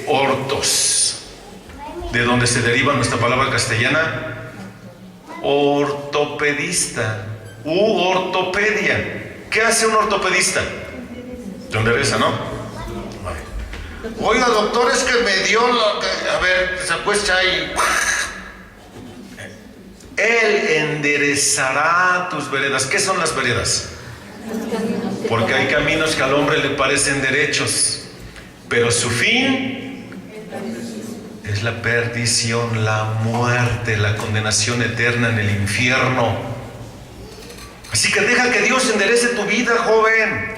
ortos, de donde se deriva nuestra palabra castellana, ortopedista u ortopedia. ¿Qué hace un ortopedista? Te endereza, ¿no? Oiga, doctor, es que me dio a ver, se acuesta y Él enderezará tus veredas. ¿Qué son las veredas? Porque hay caminos que al hombre le parecen derechos, pero su fin es la perdición, la muerte, la condenación eterna en el infierno. Así que deja que Dios enderece tu vida, joven.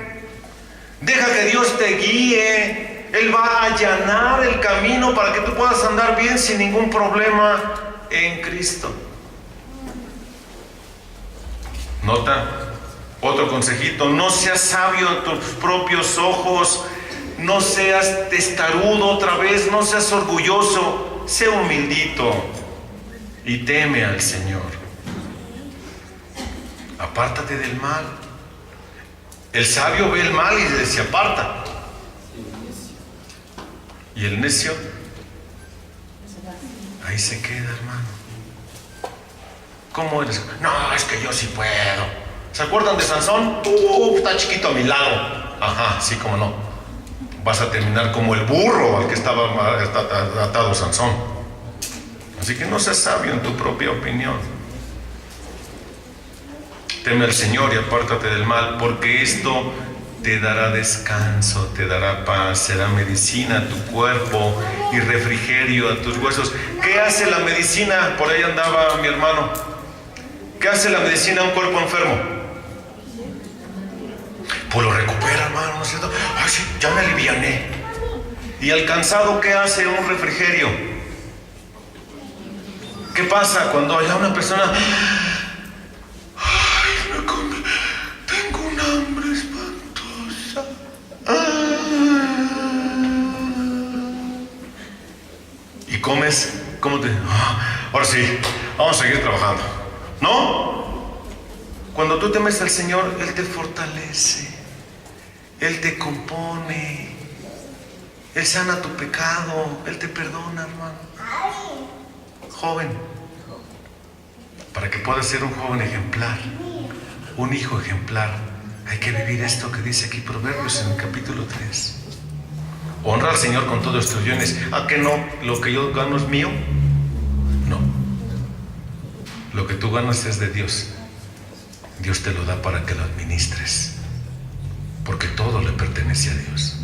Deja que Dios te guíe. Él va a allanar el camino para que tú puedas andar bien sin ningún problema en Cristo. Nota, otro consejito: no seas sabio a tus propios ojos, no seas testarudo otra vez, no seas orgulloso, sé humildito y teme al Señor. Apártate del mal. El sabio ve el mal y se aparta. Y el necio ahí se queda, hermano. ¿Cómo eres? No, es que yo sí puedo. ¿Se acuerdan de Sansón? Está chiquito a mi lado. Ajá, sí, cómo no. Vas a terminar como el burro al que estaba atado Sansón. Así que no seas sabio en tu propia opinión. Teme al Señor y apártate del mal, porque esto te dará descanso, te dará paz, será medicina a tu cuerpo y refrigerio a tus huesos. ¿Qué hace la medicina? Por ahí andaba mi hermano. ¿Qué hace la medicina a un cuerpo enfermo? Pues lo recupera, hermano, ¿no es cierto? Ay, sí, ya me aliviané. ¿Y al cansado qué hace un refrigerio? ¿Qué pasa cuando hay una persona? Tengo un hambre espantosa. Y comes, ¿cómo te? Ahora sí, vamos a seguir trabajando. ¿No? Cuando tú temes al Señor, Él te fortalece, Él te compone, Él sana tu pecado, Él te perdona, hermano. Joven, para que puedas ser un joven ejemplar, un hijo ejemplar, hay que vivir esto que dice aquí Proverbios en el capítulo 3. Honra al Señor con todos tus bienes. ¿A que no? ¿Lo que yo gano es mío? No. Lo que tú ganas es de Dios. Dios te lo da para que lo administres, porque todo le pertenece a Dios.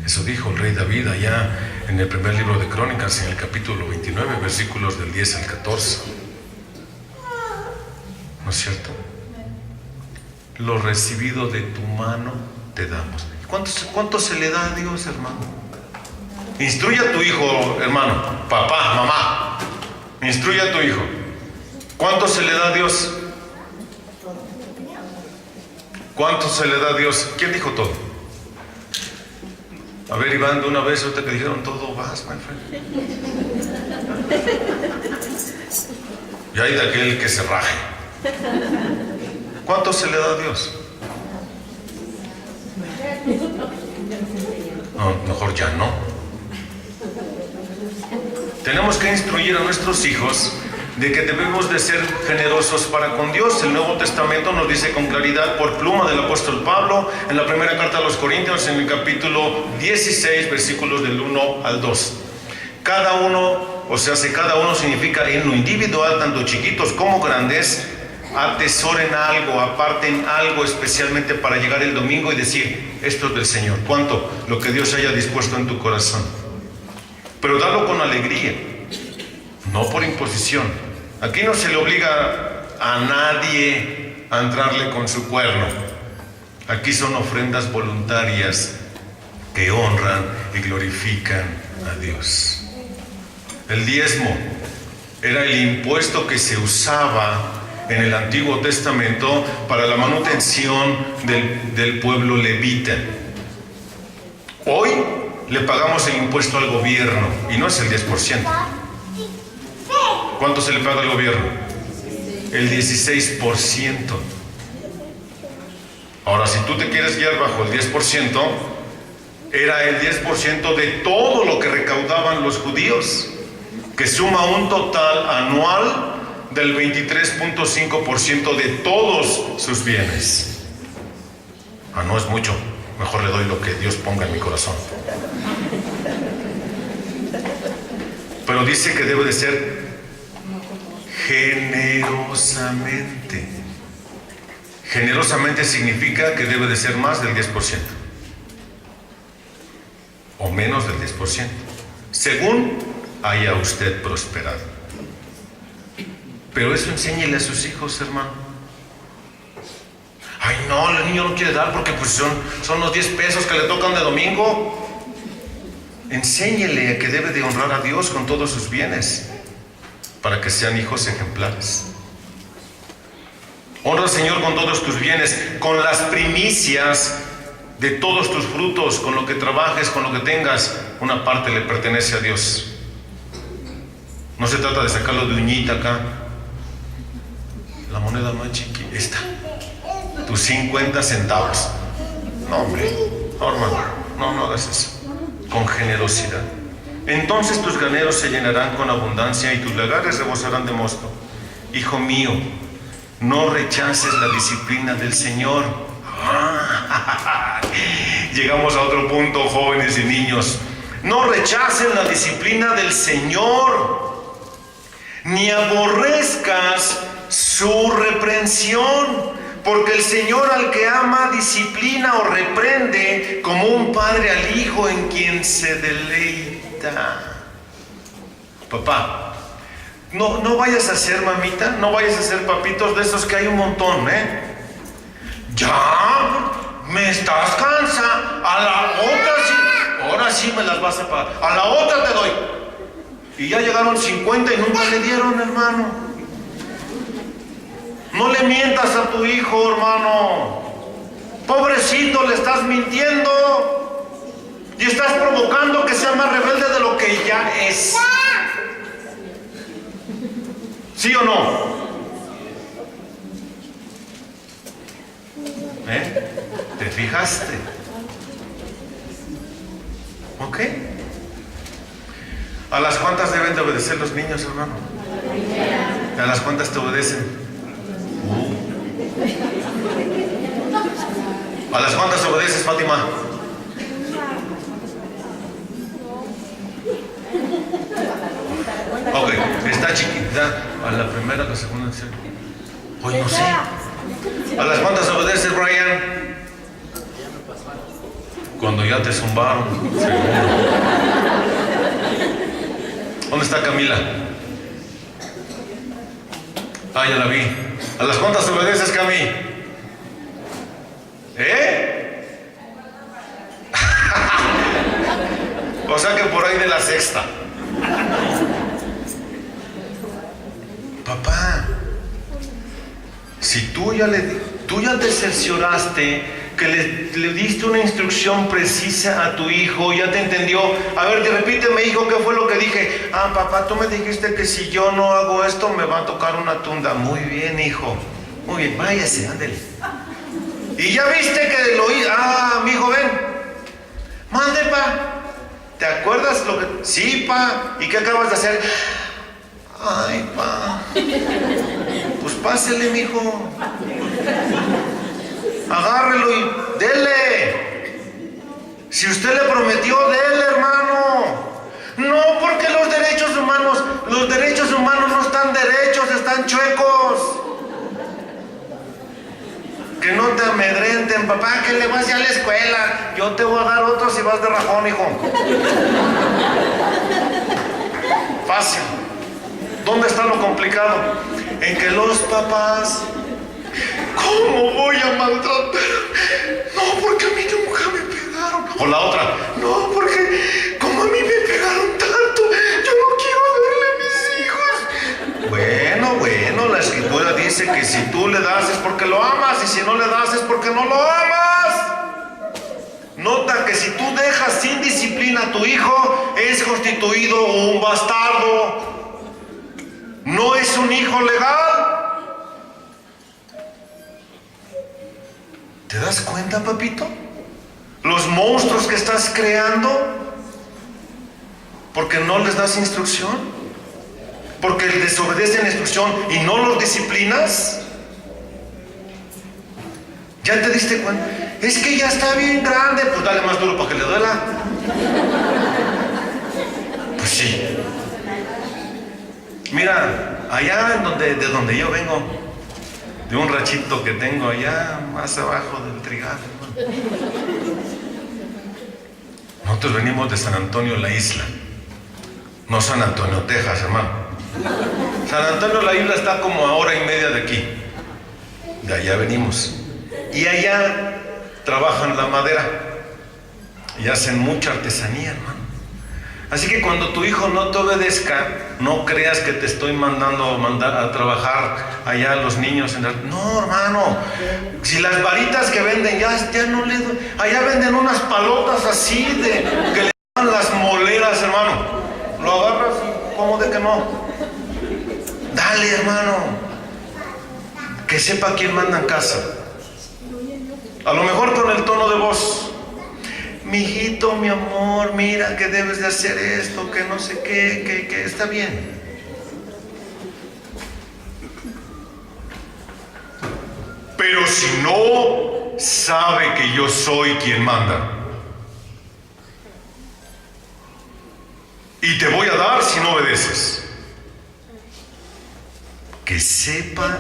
Eso dijo el rey David allá en el primer libro de Crónicas, en el capítulo 29, versículos del 10 al 14. ¿No es cierto? Lo recibido de tu mano te damos. ¿Cuánto se le da a Dios, hermano? Instruye a tu hijo, hermano, papá, mamá. Instruye a tu hijo. ¿Cuánto se le da a Dios? ¿Cuánto se le da a Dios? ¿Quién dijo todo? A ver, Iván, de una vez, ahorita que dijeron todo, vas, my friend. Y hay de aquel que se raje. ¿Cuánto se le da a Dios? No, mejor ya no. Tenemos que instruir a nuestros hijos de que debemos de ser generosos para con Dios. El Nuevo Testamento nos dice con claridad, por pluma del apóstol Pablo, en la primera carta a los Corintios, en el capítulo 16, versículos del 1 al 2. Cada uno, o sea, cada uno significa en lo individual, tanto chiquitos como grandes, atesoren algo, aparten algo especialmente para llegar el domingo y decir, esto es del Señor. ¿Cuánto? Lo que Dios haya dispuesto en tu corazón. Pero dalo con alegría, no por imposición. Aquí no se le obliga a nadie a entrarle con su cuerno. Aquí son ofrendas voluntarias que honran y glorifican a Dios. El diezmo era el impuesto que se usaba en el Antiguo Testamento para la manutención del pueblo levita. Hoy le pagamos el impuesto al gobierno y no es el 10%. ¿Cuánto se le paga al gobierno? El 16%. Ahora, si tú te quieres guiar bajo el 10%, era el 10% de todo lo que recaudaban los judíos, que suma un total anual del 23.5% de todos sus bienes. No es mucho, mejor le doy lo que Dios ponga en mi corazón. Pero dice que debe de ser generosamente. Generosamente significa que debe de ser más del 10% o menos del 10%, según haya usted prosperado. Pero eso enséñele a sus hijos, hermano. Ay, no, el niño no quiere dar porque pues son los 10 pesos que le tocan de domingo. Enséñele que debe de honrar a Dios con todos sus bienes para que sean hijos ejemplares. Honra al Señor con todos tus bienes, con las primicias de todos tus frutos, con lo que trabajes, con lo que tengas, una parte le pertenece a Dios. No se trata de sacarlo de uñita acá. La moneda más chiquita, esta, tus 50 centavos. No, hombre, no, hermano, no hagas eso. Con generosidad. Entonces tus graneros se llenarán con abundancia y tus lagares rebosarán de mosto. Hijo mío, no rechaces la disciplina del Señor. Llegamos a otro punto, jóvenes y niños. No rechacen la disciplina del Señor, ni aborrezcas su reprensión, porque el Señor al que ama disciplina o reprende, como un padre al hijo en quien se deleita. Papá, no vayas a ser mamita, no vayas a ser papitos de esos que hay un montón, Ya, me estás cansando. A la otra sí, ahora sí me las vas a pagar. A la otra te doy. Y ya llegaron 50 y nunca le dieron, hermano. No le mientas a tu hijo, hermano. Pobrecito, le estás mintiendo y estás provocando que sea más rebelde de lo que ya es. ¿Sí o no? ¿Te fijaste? ¿Ok? ¿A las cuántas deben de obedecer los niños, hermano? ¿A las cuántas te obedecen? ¿A las cuántas obedeces, Fátima? Ok, está chiquita. A la primera, a la segunda, ¿sí? Pues no sé. ¿A las cuántas obedeces, Brian? Cuando ya te zumbaron, seguro. ¿Dónde está Camila? Ah, ya la vi. ¿A las cuántas obedeces, Cami? O sea que por ahí de la sexta. Papá, si tú ya te cercioraste, que le diste una instrucción precisa a tu hijo, ya te entendió. A ver, repíteme, hijo, ¿qué fue lo que dije? Ah, papá, tú me dijiste que si yo no hago esto me va a tocar una tunda. Muy bien, hijo. Muy bien, váyase, ándele. Y ya viste que lo hizo. Ah, mi hijo, ven. Mande, pa. ¿Te acuerdas lo que? Sí, pa. ¿Y qué acabas de hacer? Ay, pa. Pues pásele, mijo. Agárrelo y dele. Si usted le prometió, dele, hermano. No, porque los derechos humanos no están derechos, están chuecos. Que no te amedrenten, papá, que le vas ya a la escuela. Yo te voy a dar otro si vas de rajón, hijo. Fácil. ¿Dónde está lo complicado? En que los papás... ¿Cómo voy a maltratar? No, porque a mí nunca me pegaron. O la otra, no, porque como a mí me pegaron tanto, yo no quiero darle a mis hijos. Bueno, la escritura dice que si tú le das es porque lo amas, y si no le das es porque no lo amas. Nota que si tú dejas sin disciplina a tu hijo, es constituido un bastardo. No es un hijo legal. ¿Te das cuenta, papito? Los monstruos que estás creando porque no les das instrucción, porque desobedecen la instrucción y no los disciplinas. ¿Ya te diste cuenta? Es que ya está bien grande. Pues dale más duro para que le duela. Pues sí. Mira, allá de donde yo vengo, de un ranchito que tengo allá más abajo del trigal, hermano. Nosotros venimos de San Antonio la Isla, no San Antonio, Texas, hermano. San Antonio la Isla está como a hora y media de aquí. De allá venimos. Y allá trabajan la madera y hacen mucha artesanía, hermano. Así que cuando tu hijo no te obedezca, no creas que te estoy mandando a trabajar allá a los niños. No, hermano. Si las varitas que venden ya no le doy. Allá venden unas palotas así que le dan las moleras, hermano. Lo agarras y ¿cómo de que no? Dale, hermano. Que sepa quién manda en casa. A lo mejor con el tono de voz. Mi hijito, mi amor, mira que debes de hacer esto, que no sé qué, que está bien. Pero si no sabe que yo soy quien manda, y te voy a dar si no obedeces, que sepa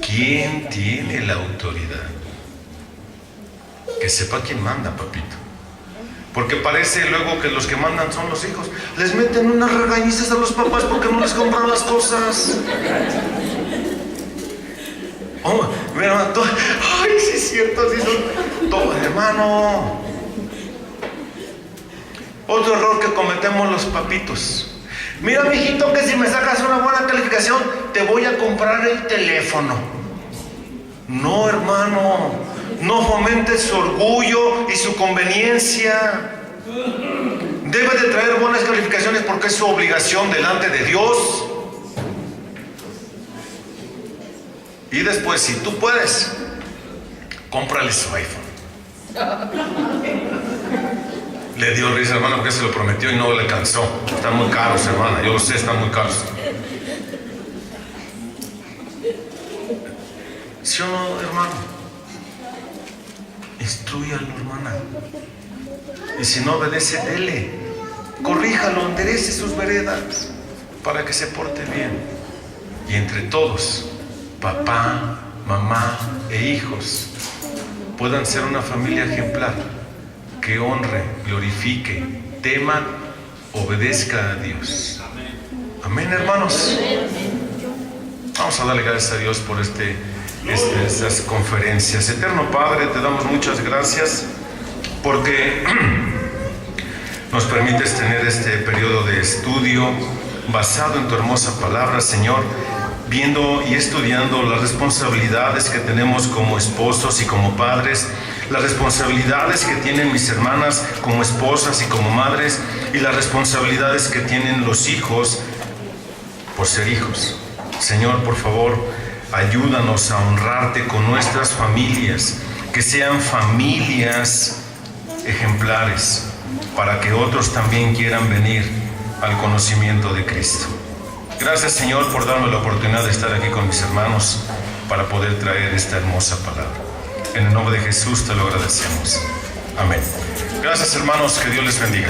quién tiene la autoridad, que sepa quién manda, papito. Porque parece luego que los que mandan son los hijos. Les meten unas regañizas a los papás porque no les compran las cosas. Oh, mira, ay, sí es cierto, así son todos, hermano. Otro error que cometemos los papitos. Mira, mijito, que si me sacas una buena calificación, te voy a comprar el teléfono. No, hermano. No fomente su orgullo y su conveniencia. Debe de traer buenas calificaciones porque es su obligación delante de Dios. Y después, si tú puedes, cómprale su iPhone. Le dio risa, hermano, porque se lo prometió y no le alcanzó. Están muy caros, hermana, yo lo sé, están muy caros. ¿Sí o no, hermano? Instrúyalo, hermana. Y si no obedece, dele. Corríjalo, enderece sus veredas para que se porte bien. Y entre todos, papá, mamá e hijos, puedan ser una familia ejemplar que honre, glorifique, tema, obedezca a Dios. Amén, hermanos. Vamos a darle gracias a Dios por estas conferencias. Eterno Padre, te damos muchas gracias porque nos permites tener este periodo de estudio basado en tu hermosa palabra, Señor, viendo y estudiando las responsabilidades que tenemos como esposos y como padres, las responsabilidades que tienen mis hermanas como esposas y como madres, y las responsabilidades que tienen los hijos por ser hijos. Señor, por favor, ayúdanos a honrarte con nuestras familias, que sean familias ejemplares, para que otros también quieran venir al conocimiento de Cristo. Gracias, Señor, por darme la oportunidad de estar aquí con mis hermanos para poder traer esta hermosa palabra. En el nombre de Jesús te lo agradecemos. Amén. Gracias, hermanos, que Dios les bendiga.